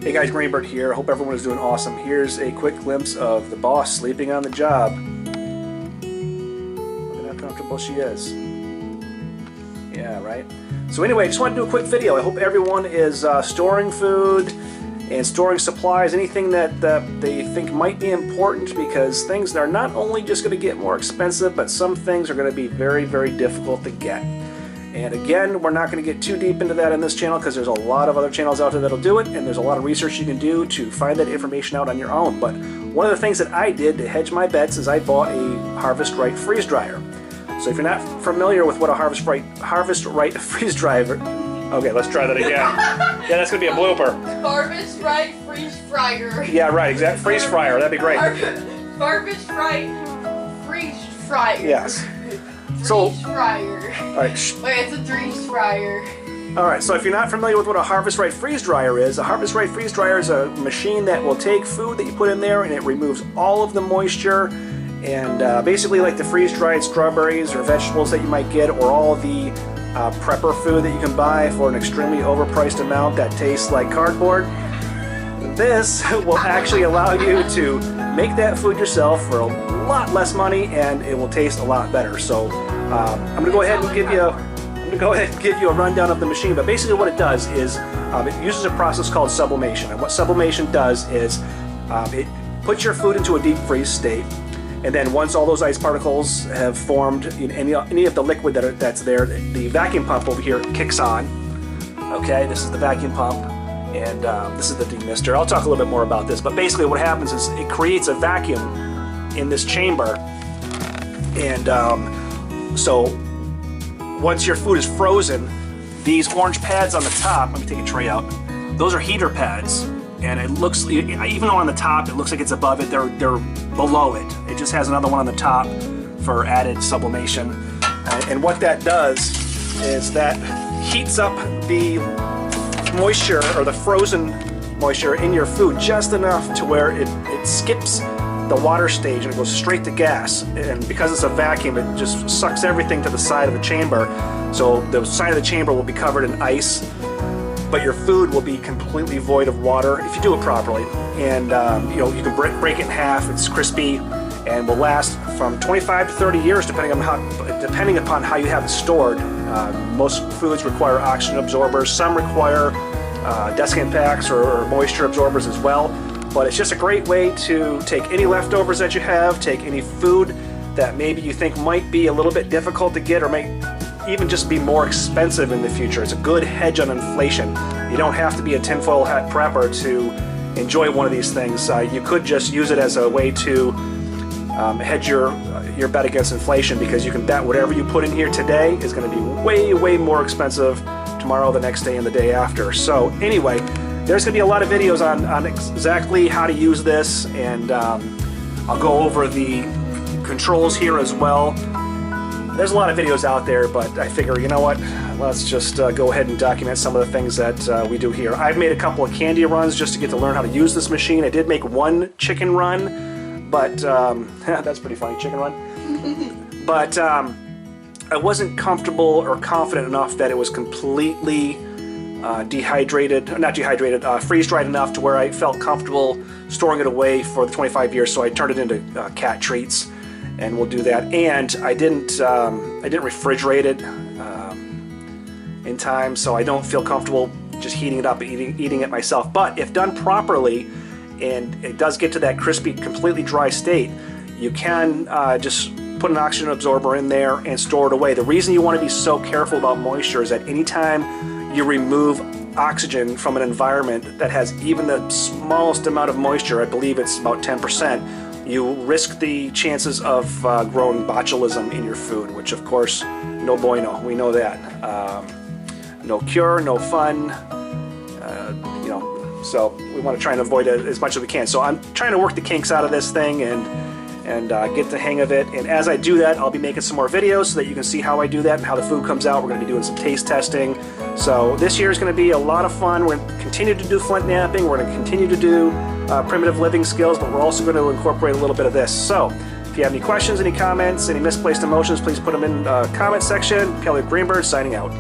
Hey guys, Greenbird here. Hope everyone is doing awesome. Here's a quick glimpse of the boss sleeping on the job. Look at how comfortable she is. Yeah, right? So anyway, I just wanted to do a quick video. I hope everyone is storing food and storing supplies, anything that they think might be important, because things are not only just going to get more expensive, but some things are going to be very, very difficult to get. And again, we're not going to get too deep into that in this channel because there's a lot of other channels out there that'll do it, and there's a lot of research you can do to find that information out on your own. But one of the things that I did to hedge my bets is I bought a Harvest Right freeze dryer. So if you're not familiar with what a Harvest Right freeze dryer... Okay, let's try that again. Yeah, that's going to be a blooper. Harvest Right freeze fryer. Yeah, right, exactly. Freeze fryer, that'd be great. Harvest Right freeze fryer. Yes. Freeze fryer. All right. Wait, it's a freeze fryer. All right, so if you're not familiar with what a Harvest Right freeze dryer is, a Harvest Right freeze dryer is a machine that will take food that you put in there and it removes all of the moisture, and basically like the freeze-dried strawberries or vegetables that you might get, or all the prepper food that you can buy for an extremely overpriced amount that tastes like cardboard. This will actually allow you to make that food yourself for a lot less money, and it will taste a lot better. So I'm going to go ahead and give you a rundown of the machine. But basically what it does is it uses a process called sublimation. And what sublimation does is it puts your food into a deep freeze state, and then once all those ice particles have formed in any of the liquid that's there, the vacuum pump over here kicks on. Okay, this is the vacuum pump, and this is the demister. I'll talk a little bit more about this, but basically what happens is it creates a vacuum in this chamber, and so once your food is frozen, these orange pads on the top, let me take a tray out, those are heater pads, and it looks, even though on the top it looks like it's above it, they're below it. It just has another one on the top for added sublimation. And what that does is that heats up the moisture, or the frozen moisture in your food, just enough to where it skips the water stage and it goes straight to gas. And because it's a vacuum, it just sucks everything to the side of the chamber. So the side of the chamber will be covered in ice, but your food will be completely void of water if you do it properly. And you can break it in half. It's crispy and will last from 25 to 30 years depending upon how you have it stored. Most foods require oxygen absorbers. Some require desiccant packs or moisture absorbers as well. But it's just a great way to take any leftovers that you have, take any food that maybe you think might be a little bit difficult to get or might even just be more expensive in the future. It's a good hedge on inflation. You don't have to be a tinfoil hat prepper to enjoy one of these things. You could just use it as a way to hedge your bet against inflation, because you can bet whatever you put in here today is going to be way, way more expensive tomorrow, the next day, and the day after. So anyway, there's going to be a lot of videos on exactly how to use this, and I'll go over the controls here as well. There's a lot of videos out there, but I figure, you know what, let's just go ahead and document some of the things that we do here. I've made a couple of candy runs just to get to learn how to use this machine. I did make one chicken run, but that's pretty funny, chicken run. But I wasn't comfortable or confident enough that it was completely freeze-dried enough to where I felt comfortable storing it away for the 25 years, so I turned it into cat treats. And we'll do that. And I didn't refrigerate it in time, so I don't feel comfortable just heating it up and eating it myself. But if done properly, and it does get to that crispy, completely dry state, you can just put an oxygen absorber in there and store it away. The reason you want to be so careful about moisture is that anytime you remove oxygen from an environment that has even the smallest amount of moisture, I believe it's about 10%, you risk the chances of growing botulism in your food, which of course, no bueno, we know that. No cure, no fun, so we want to try and avoid it as much as we can. So I'm trying to work the kinks out of this thing and get the hang of it. And as I do that, I'll be making some more videos so that you can see how I do that and how the food comes out. We're going to be doing some taste testing. So this year is going to be a lot of fun. We're going to continue to do flint knapping. We're going to continue to do primitive living skills, but we're also going to incorporate a little bit of this. So if you have any questions, any comments, any misplaced emotions, please put them in the comment section. Pellet Greenbird signing out.